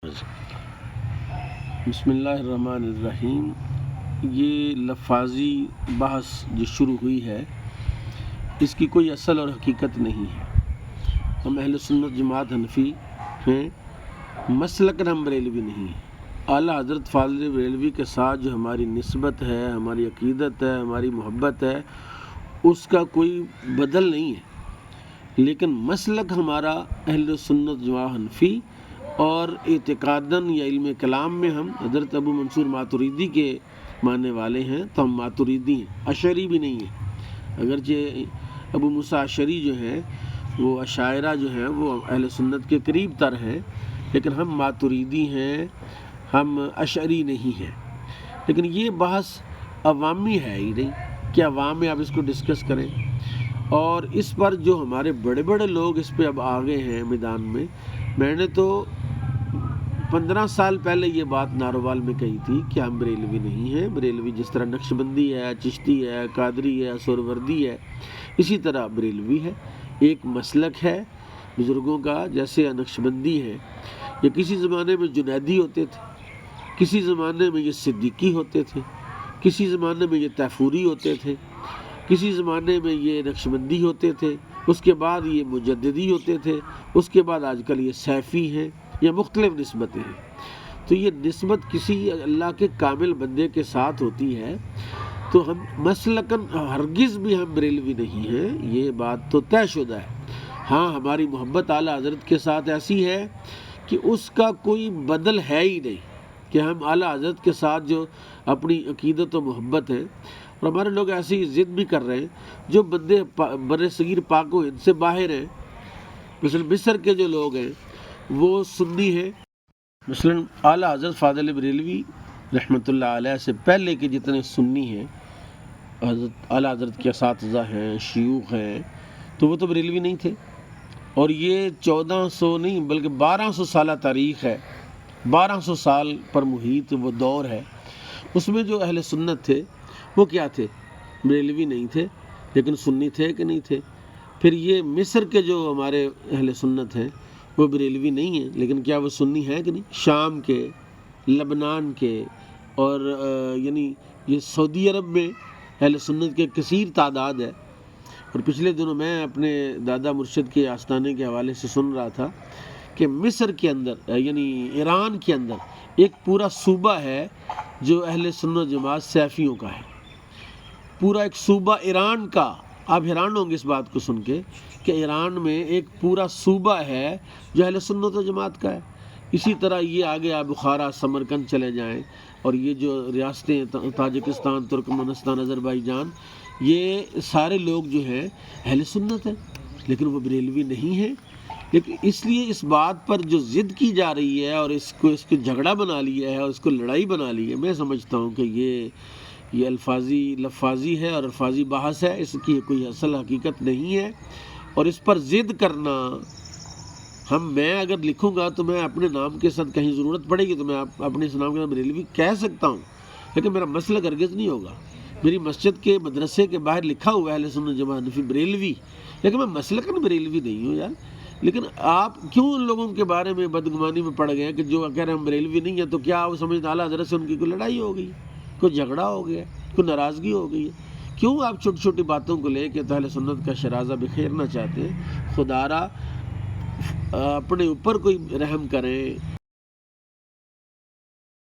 بسم اللہ الرحمن الرحیم۔ یہ لفاظی بحث جو شروع ہوئی ہے اس کی کوئی اصل اور حقیقت نہیں ہے۔ ہم اہل سنت جماعت حنفی ہیں، مسلکن ہم بریلوی نہیں ہیں۔ اعلیٰ حضرت فاضل بریلوی کے ساتھ جو ہماری نسبت ہے، ہماری عقیدت ہے، ہماری محبت ہے، اس کا کوئی بدل نہیں ہے، لیکن مسلک ہمارا اہل سنت جماعت حنفی اور اعتقاداً یا علم کلام میں ہم حضرت ابو منصور ماتریدی کے ماننے والے ہیں، تو ہم ماتریدی ہیں، اشعری بھی نہیں ہیں۔ اگرچہ ابو موسیٰ اشعری جو ہیں وہ اشاعرہ جو ہیں وہ اہل سنت کے قریب تر ہیں، لیکن ہم ماتریدی ہیں، ہم اشعری نہیں ہیں۔ لیکن یہ بحث عوامی ہے ہی نہیں کہ عوام میں آپ اس کو ڈسکس کریں، اور اس پر جو ہمارے بڑے بڑے لوگ اس پہ اب آگے ہیں میدان میں۔ میں نے تو 15 سال پہلے یہ بات ناروال میں کہی تھی کہ ہم بریلوی نہیں ہیں۔ بریلوی جس طرح نقشبندی ہے، چشتی ہے، قادری ہے، سہروردی ہے، اسی طرح بریلوی ہے، ایک مسلک ہے بزرگوں کا۔ جیسے نقشبندی ہے، یہ کسی زمانے میں جنیدی ہوتے تھے، کسی زمانے میں یہ صدیقی ہوتے تھے، کسی زمانے میں یہ طیفوری ہوتے تھے، کسی زمانے میں یہ نقشبندی ہوتے تھے، اس کے بعد یہ مجددی ہوتے تھے، اس کے بعد آج کل یہ سیفی ہیں، یہ مختلف نسبتیں ہیں۔ تو یہ نسبت کسی اللہ کے کامل بندے کے ساتھ ہوتی ہے، تو ہم مسلکن ہرگز بھی ہم بریلوی نہیں ہیں، یہ بات تو طے شدہ ہے۔ ہاں، ہماری محبت اعلیٰ حضرت کے ساتھ ایسی ہے کہ اس کا کوئی بدل ہے ہی نہیں، کہ ہم اعلیٰ حضرت کے ساتھ جو اپنی عقیدت و محبت ہے، اور ہمارے لوگ ایسی ضد بھی کر رہے ہیں جو بندے بر صغیر پاک و ہند سے باہر ہیں۔ مثلا مصر کے جو لوگ ہیں وہ سنی ہیں، مثلا اعلیٰ حضرت فاضل بریلوی رحمۃ اللہ علیہ سے پہلے کے جتنے سنی ہیں، حضرت اعلیٰ حضرت کے اساتذہ ہیں، شیوخ ہیں، تو وہ تو بریلوی نہیں تھے۔ اور یہ 1400 نہیں بلکہ 1200 سالہ تاریخ ہے، 1200 سال پر محیط وہ دور ہے۔ اس میں جو اہل سنت تھے وہ کیا تھے؟ بریلوی نہیں تھے، لیکن سنی تھے کہ نہیں تھے؟ پھر یہ مصر کے جو ہمارے اہل سنت ہیں وہ بریلوی نہیں ہیں، لیکن کیا وہ سنی ہیں کہ نہیں؟ شام کے، لبنان کے، اور یعنی یہ سعودی عرب میں اہل سنت کے کثیر تعداد ہے۔ اور پچھلے دنوں میں اپنے دادا مرشد کے آستانے کے حوالے سے سن رہا تھا کہ مصر کے اندر یعنی ایران کے اندر ایک پورا صوبہ ہے جو اہل سنت جماعت سیفیوں کا ہے، پورا ایک صوبہ ایران کا۔ آپ حیران ہوں گے اس بات کو سن کے کہ ایران میں ایک پورا صوبہ ہے جو اہل سنت و جماعت کا ہے۔ اسی طرح یہ آگے آپ بخارا، سمرقند چلے جائیں، اور یہ جو ریاستیں تاجکستان، ترکمانستان، آذربائیجان، یہ سارے لوگ جو ہیں اہل سنت ہیں، لیکن وہ بریلوی نہیں ہیں۔ لیکن اس لیے اس بات پر جو ضد کی جا رہی ہے اور اس کو جھگڑا بنا لیا ہے اور اس کو لڑائی بنا لی ہے، میں سمجھتا ہوں کہ یہ لفاظی ہے اور الفاظی بحث ہے، اس کی کوئی اصل حقیقت نہیں ہے۔ اور اس پر ضد کرنا، میں اگر لکھوں گا تو میں اپنے نام کے ساتھ کہیں ضرورت پڑے گی تو میں اپنے اس نام کے ساتھ بریلوی کہہ سکتا ہوں، لیکن میرا مسلک ہرگز نہیں ہوگا۔ میری مسجد کے مدرسے کے باہر لکھا ہوا ہے اہل سنت جماعت حنفی بریلوی، لیکن میں مسلکن بریلوی نہیں ہوں یار۔ لیکن آپ کیوں ان لوگوں کے بارے میں بدگمانی میں پڑ گئے کہ جو کہہ رہے ہیں ہم بریلوی نہیں ہیں، تو کیا آپ سمجھتے اعلیٰ حضرت سے ان کی کوئی لڑائی ہو گئی، کوئی جھگڑا ہو گیا، کوئی ناراضگی ہو گئی ہے؟ کیوں آپ چھوٹی چھوٹی باتوں کو لے کے اہل سنت کا شرازہ بکھیرنا چاہتے ہیں؟ خدا را اپنے اوپر کوئی رحم کریں،